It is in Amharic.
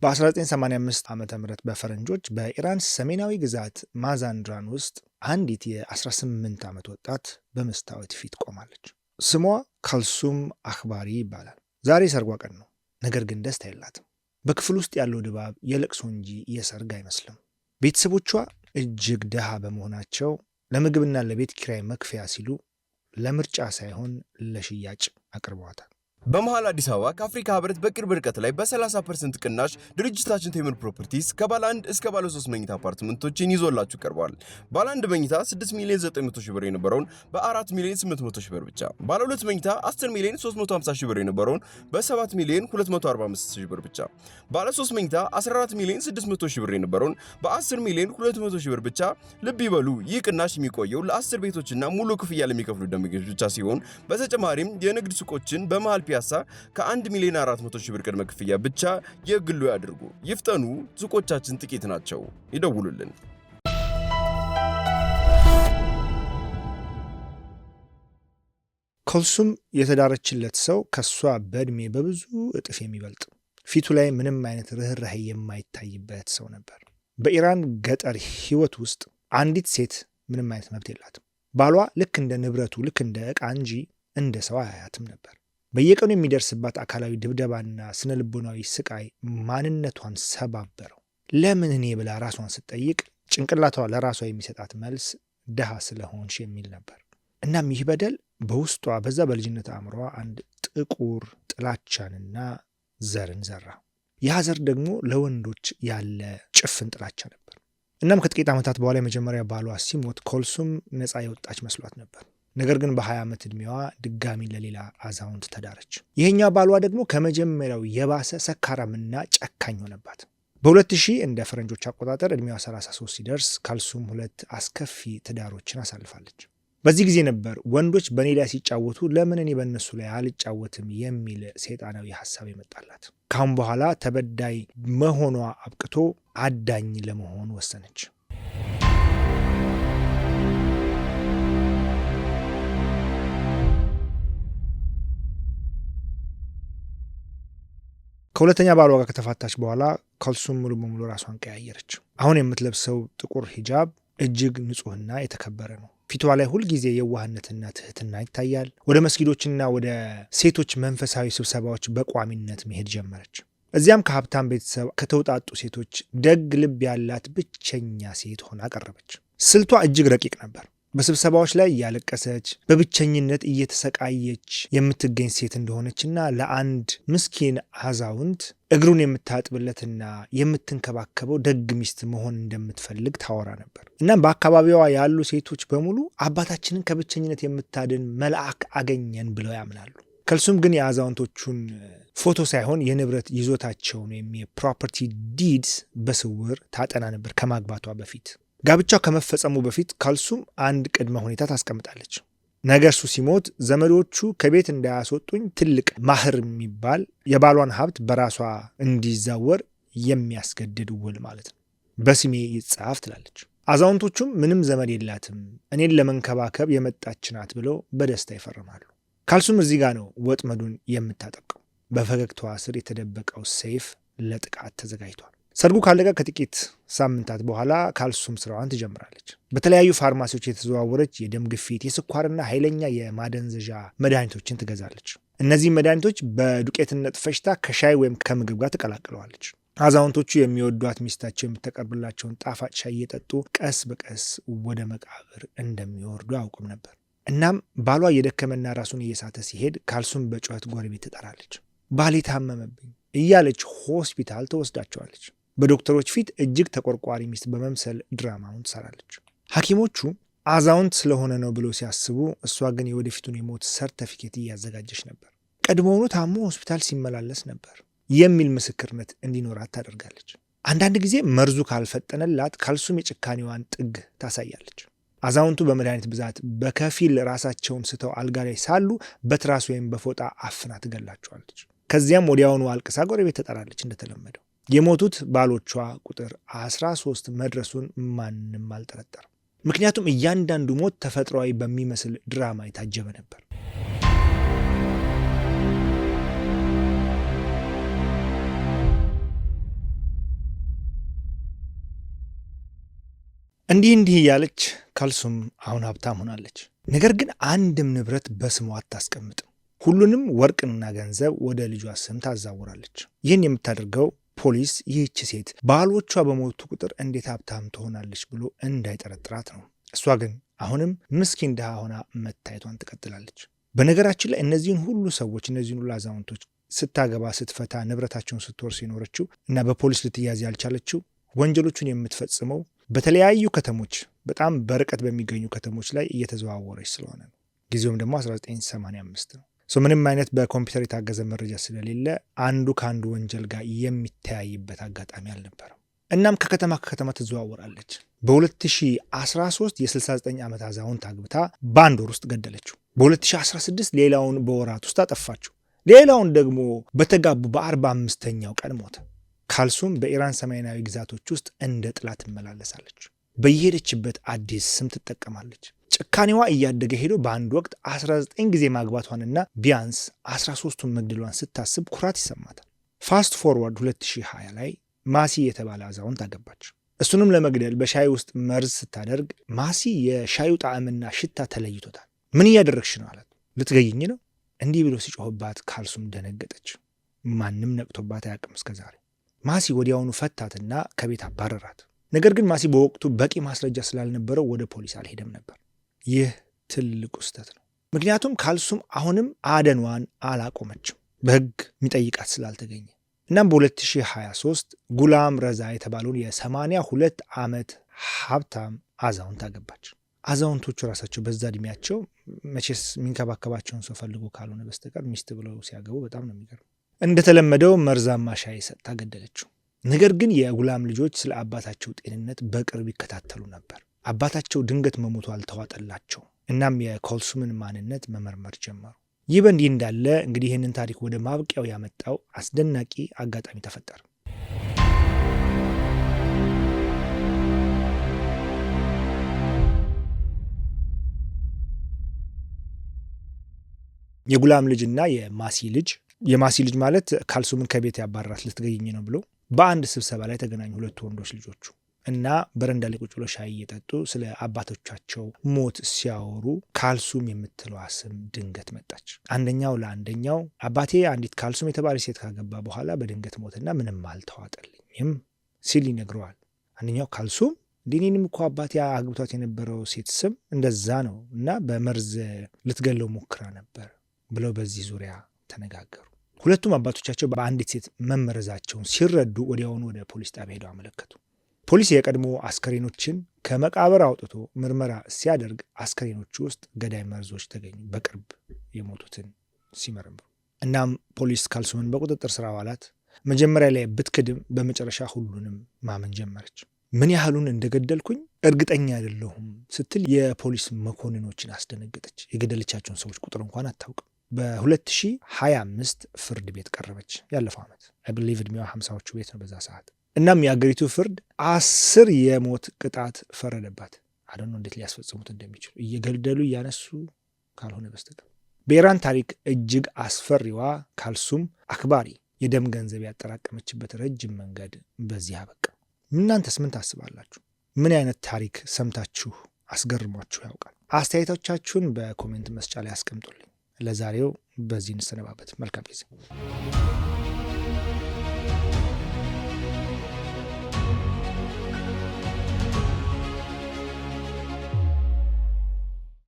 በ1985 ዓመተ ምህረት በፈረንጆች በኢራን ሰሜናዊ ግዛት ማዛንድራን ውስጥ አንዲት የ18 ዓመት ወጣት በመስታወት ፊት ቆማለች። ስሟ ካልሱም አክባሪ ይባላል። ዛሬ ሰርጓ ቀን ነው፣ ነገር ግን ደስታ የላትም። በክፍል ውስጥ ያለው ድባብ የለቅሶ እንጂ የሰርግ አይመስልም። ቤተሰቦቿ እጅግ ድሃ በመሆናቸው ለምግብና ለቤት ኪራይ መክፈያ ሲሉ ለምርጫ ሳይሆን ለሽያጭ አቅርበዋታል። በመሃል አዲስ አበባ ከአፍሪካ ህብረት በቅርብ ርቀት ላይ በ30% ቅናሽ ድርጅታችን ቴምር ፕሮፐርቲስ ከባለ 1 እስከ ባለ 3 መኝታ አፓርትመንቶችን ይዞላችሁ ቀርቧል። ባለ 1 መኝታ 6,900,000 ብር የነበረውን በ4,800,000 ብር ብቻ፣ ባለ 2 መኝታ 10,350,000 ብር የነበረውን በ7,245,000 ብር ብቻ፣ ባለ 3 መኝታ 14,600,000 ብር የነበረውን በ10,200,000 ብር ብቻ። ልብ ይበሉ፣ ይህ ቅናሽ የሚቆየው ለ10 ቤቶችና ሙሉ ክፍያ ለሚከፍሉ ደንበኞች ብቻ ሲሆን በተጨማሪም የንግድ ሱቆችን በመሃል ከ1,400,000 ብር ቅድመ ክፍያ ብቻ የግሉ ያድርጉ። ይፍጠኑ፣ ሱቆቻችን ጥቂት ናቸው። ይደውሉልን። ካልሱም የተዳረችለት ሰው ከሷ በእድሜ በብዙ እጥፍ የሚበልጥ፣ ፊቱ ላይ ምንም አይነት ርህራሄ የማይታይበት ሰው ነበር። በኢራን ገጠር ህይወት ውስጥ አንዲት ሴት ምንም አይነት መብት የላትም። ባሏ ልክ እንደ ንብረቱ፣ ልክ እንደ ዕቃ እንጂ እንደ ሰው አያያትም ነበር። በየቀኑ የሚደርስባት አካላዊ ድብደባና ስነ ልቦናዊ ስቃይ ማንነቷን ሰባበረው። ለምን እኔ ብላ ራሷን ስትጠይቅ ጭንቅላቷ ለራሷ የሚሰጣት መልስ ድሃ ስለሆንሽ የሚል ነበር። እናም ይህ በደል በውስጧ በዛ በልጅነት አእምሯ አንድ ጥቁር ጥላቻንና ዘርን ዘራ። ያ ዘር ደግሞ ለወንዶች ያለ ጭፍን ጥላቻ ነበር። እናም ከጥቂት ዓመታት በኋላ የመጀመሪያ ባሏ ሲሞት ካልሱም ነፃ የወጣች መስሏት ነበር። ነገር ግን በ20 ዓመት ዕድሜዋ ድጋሚ ለሌላ አዛውንት ተዳረች። ይሄኛ ባሏ ደግሞ ከመጀመሪያው የባሰ ሰካራምና ጨካኝ ሆነባት። በ2000 እንደ ፈረንጆች አቆጣጠር ዕድሜዋ 33 ሲደርስ ካልሱም 2 አስከፊ ትዳሮችን አሳልፋለች። በዚህ ጊዜ ነበር ወንዶች በእኔ ላይ ሲጫወቱ ለምን እኔ በእነሱ ላይ አልጫወትም የሚል ሰይጣናዊ ሐሳብ የመጣላት። ካሁን በኋላ ተበዳይ መሆኗ አብቅቶ አዳኝ ለመሆን ወሰነች። ከሁለተኛ ባሏ ጋር ከተፋታች በኋላ ካልሱም ሙሉ በሙሉ ራሷን ቀያየረች። አሁን የምትለብሰው ጥቁር ሂጃብ እጅግ ንጹህና የተከበረ ነው። ፊቷ ላይ ሁልጊዜ የዋህነትና ትህትና ይታያል። ወደ መስጊዶችና ወደ ሴቶች መንፈሳዊ ስብሰባዎች በቋሚነት መሄድ ጀመረች። እዚያም ከሀብታም ቤተሰብ ከተውጣጡ ሴቶች ደግ ልብ ያላት ብቸኛ ሴት ሆና ቀረበች። ስልቷ እጅግ ረቂቅ ነበር። በስብሰባዎች ላይ እያለቀሰች በብቸኝነት እየተሰቃየች የምትገኝ ሴት እንደሆነችና ለአንድ ምስኪን አዛውንት እግሩን የምታጥብለትና የምትንከባከበው ደግ ሚስት መሆን እንደምትፈልግ ታወራ ነበር። እናም በአካባቢዋ ያሉ ሴቶች በሙሉ አባታችንን ከብቸኝነት የምታድን መልአክ አገኘን ብለው ያምናሉ። ካልሱም ግን የአዛውንቶቹን ፎቶ ሳይሆን የንብረት ይዞታቸውን ወይም የፕሮፐርቲ ዲድስ በስውር ታጠና ነበር ከማግባቷ በፊት። ጋብቻው ከመፈጸሙ በፊት ካልሱም አንድ ቅድመ ሁኔታ ታስቀምጣለች። ነገ እርሱ ሲሞት ዘመዶቹ ከቤት እንዳያስወጡኝ ትልቅ ማህር የሚባል የባሏን ሀብት በራሷ እንዲዛወር የሚያስገድድ ውል ማለት ነው፣ በስሜ ይጻፍ ትላለች። አዛውንቶቹም ምንም ዘመድ የላትም፣ እኔን ለመንከባከብ የመጣች ናት ብለው በደስታ ይፈርማሉ። ካልሱም እዚህ ጋር ነው ወጥመዱን የምታጠብቀው። በፈገግታዋ ስር የተደበቀው ሰይፍ ለጥቃት ተዘጋጅቷል። ሰርጉ ካለቀ ከጥቂት ሳምንታት በኋላ ካልሱም ስራዋን ትጀምራለች። በተለያዩ ፋርማሲዎች የተዘዋወረች የደም ግፊት፣ የስኳርና ኃይለኛ የማደንዘዣ መድኃኒቶችን ትገዛለች። እነዚህ መድኃኒቶች በዱቄትነት ፈጭታ ከሻይ ወይም ከምግብ ጋር ትቀላቅለዋለች። አዛውንቶቹ የሚወዷት ሚስታቸው የምትቀርብላቸውን ጣፋጭ ሻይ እየጠጡ ቀስ በቀስ ወደ መቃብር እንደሚወርዱ አያውቁም ነበር። እናም ባሏ የደከመና ራሱን እየሳተ ሲሄድ ካልሱም በጩኸት ጎረቤት ትጠራለች። ባሌ ታመመብኝ እያለች ሆስፒታል ተወስዳቸዋለች። በዶክተሮች ፊት እጅግ ተቆርቋሪ ሚስት በመምሰል ድራማውን ትሰራለች። ሐኪሞቹ አዛውንት ስለሆነ ነው ብሎ ሲያስቡ፣ እሷ ግን የወደፊቱን የሞት ሰርተፊኬት እያዘጋጀች ነበር። ቀድሞውኑ ታሞ ሆስፒታል ሲመላለስ ነበር የሚል ምስክርነት እንዲኖራት ታደርጋለች። አንዳንድ ጊዜ መርዙ ካልፈጠነላት ካልሱም የጭካኔዋን ጥግ ታሳያለች። አዛውንቱ በመድኃኒት ብዛት በከፊል ራሳቸውን ስተው አልጋ ላይ ሳሉ በትራስ ወይም በፎጣ አፍና ትገላቸዋለች። ከዚያም ወዲያውኑ አልቅሳ ጎረቤት ተጠራለች። እንደተለመደው የሞቱት ባሎቿ ቁጥር 13 መድረሱን ማንም አልጠረጠረም። ምክንያቱም እያንዳንዱ ሞት ተፈጥሯዊ በሚመስል ድራማ የታጀበ ነበር። እንዲህ እያለች ካልሱም አሁን ሀብታም ሆናለች። ነገር ግን አንድም ንብረት በስሟ አታስቀምጥም። ሁሉንም ወርቅና ገንዘብ ወደ ልጇ ስም ታዛውራለች። ይህን የምታደርገው ፖሊስ ይህች ሴት ባሎቿ በሞቱ ቁጥር እንዴት ሀብታም ትሆናለች ብሎ እንዳይጠረጥራት ነው። እሷ ግን አሁንም ምስኪን ድሃ ሆና መታየቷን ትቀጥላለች። በነገራችን ላይ እነዚህን ሁሉ ሰዎች እነዚህን ሁሉ አዛውንቶች ስታገባ ስትፈታ ንብረታቸውን ስትወርስ የኖረችው እና በፖሊስ ልትያዝ ያልቻለችው ወንጀሎቹን የምትፈጽመው በተለያዩ ከተሞች በጣም በርቀት በሚገኙ ከተሞች ላይ እየተዘዋወረች ስለሆነ ነው። ጊዜውም ደግሞ 1985 ነው። ምንም አይነት በኮምፒውተር የታገዘ መረጃ ስለሌለ አንዱ ከአንዱ ወንጀል ጋር የሚተያይበት አጋጣሚ አልነበረም። እናም ከከተማ ትዘዋወራለች። በ2013 የ69 ዓመት አዛውንት አግብታ በአንድ ወር ውስጥ ገደለችው። በ2016 ሌላውን በወራት ውስጥ አጠፋችው። ሌላውን ደግሞ በተጋቡ በ45ኛው ቀን ሞተ። ካልሱም በኢራን ሰሜናዊ ግዛቶች ውስጥ እንደ ጥላ ትመላለሳለች። በየሄደችበት አዲስ ስም ትጠቀማለች። ጭካኔዋ እያደገ ሄዶ በአንድ ወቅት 19 ጊዜ ማግባቷንና ቢያንስ 13ቱን መግደሏን ስታስብ ኩራት ይሰማታል። ፋስት ፎርዋርድ 2020 ላይ ማሲ የተባለ አዛውንት አገባች። እሱንም ለመግደል በሻይ ውስጥ መርዝ ስታደርግ ማሲ የሻዩ ጣዕምና ሽታ ተለይቶታል። ምን እያደረግሽ ነው አላት። ልትገይኝ ነው እንዲህ ብሎ ሲጮህባት ካልሱም ደነገጠች። ማንም ነቅቶባት አያውቅም እስከዛሬ። ማሲ ወዲያውኑ ፈታትና ከቤት አባረራት። ነገር ግን ማሲ በወቅቱ በቂ ማስረጃ ስላልነበረው ወደ ፖሊስ አልሄደም ነበር። ይህ ትልቁ ስህተት ነው። ምክንያቱም ካልሱም አሁንም አደኗን አላቆመችም በሕግ የሚጠይቃት ስላልተገኘ። እናም በ2023 ጉላም ረዛ የተባለውን የ82 ዓመት ሀብታም አዛውንት አገባች። አዛውንቶቹ ራሳቸው በዛ እድሜያቸው መቼስ የሚንከባከባቸውን ሰው ፈልጎ ካልሆነ በስተቀር ሚስት ብለው ሲያገቡ በጣም ነው የሚገርም። እንደተለመደው መርዛማ ሻይ ሰጥታ ገደለችው። ነገር ግን የጉላም ልጆች ስለ አባታቸው ጤንነት በቅርብ ይከታተሉ ነበር። አባታቸው ድንገት መሞቱ አልተዋጠላቸው። እናም የካልሱምን ማንነት መመርመር ጀመሩ። ይህ በእንዲህ እንዳለ እንግዲህ ይህንን ታሪክ ወደ ማብቂያው ያመጣው አስደናቂ አጋጣሚ ተፈጠረ። የጉላም ልጅና የማሲ ልጅ ማለት ካልሱምን ከቤት ያባረራት ልትገኝ ነው ብሎ በአንድ ስብሰባ ላይ ተገናኙ። ሁለቱ ወንዶች ልጆቹ እና በረንዳ ላይ ቁጭ ብሎ ሻይ እየጠጡ ስለ አባቶቻቸው ሞት ሲያወሩ ካልሱም የምትለዋ ስም ድንገት መጣች። አንደኛው ለአንደኛው አባቴ አንዲት ካልሱም የተባለ ሴት ካገባ በኋላ በድንገት ሞትና ምንም አልተዋጠልኝም ሲል ይነግረዋል። አንደኛው ካልሱም ዲኒንም እኮ አባቴ አግብቷት የነበረው ሴት ስም እንደዛ ነው እና በመርዝ ልትገለው ሞክራ ነበር ብለው በዚህ ዙሪያ ተነጋገሩ። ሁለቱም አባቶቻቸው በአንዲት ሴት መመረዛቸውን ሲረዱ ወዲያውኑ ወደ ፖሊስ ጣቢያ ሄደው አመለከቱ። ፖሊስ የቀድሞ አስከሬኖችን ከመቃብር አውጥቶ ምርመራ ሲያደርግ አስከሬኖቹ ውስጥ ገዳይ መርዞች ተገኙ፣ በቅርብ የሞቱትን ሲመረምሩ። እናም ፖሊስ ካልሱምን በቁጥጥር ስር አዋላት። መጀመሪያ ላይ ብትክድም በመጨረሻ ሁሉንም ማመን ጀመረች። ምን ያህሉን እንደገደልኩኝ እርግጠኛ አይደለሁም ስትል የፖሊስ መኮንኖችን አስደነገጠች። የገደለቻቸውን ሰዎች ቁጥር እንኳን አታውቅም። በ2025 ፍርድ ቤት ቀረበች። ያለፈው ዓመት አይብሊቭ ዕድሜዋ 50ዎቹ ቤት ነው በዛ ሰዓት። እናም የአገሪቱ ፍርድ 10 የሞት ቅጣት ፈረደባት። አደኑ እንዴት ሊያስፈጽሙት እንደሚችሉ እየገደሉ እያነሱ ካልሆነ በስተቀር። በኢራን ታሪክ እጅግ አስፈሪዋ ካልሱም አክባሪ የደም ገንዘብ ያጠራቀመችበት ረጅም መንገድ በዚህ አበቃ። እናንተስ ምን ታስባላችሁ? ምን አይነት ታሪክ ሰምታችሁ አስገርሟችሁ ያውቃል? አስተያየቶቻችሁን በኮሜንት መስጫ ላይ አስቀምጡልኝ። ለዛሬው በዚህ እንሰነባበት። መልካም ጊዜ።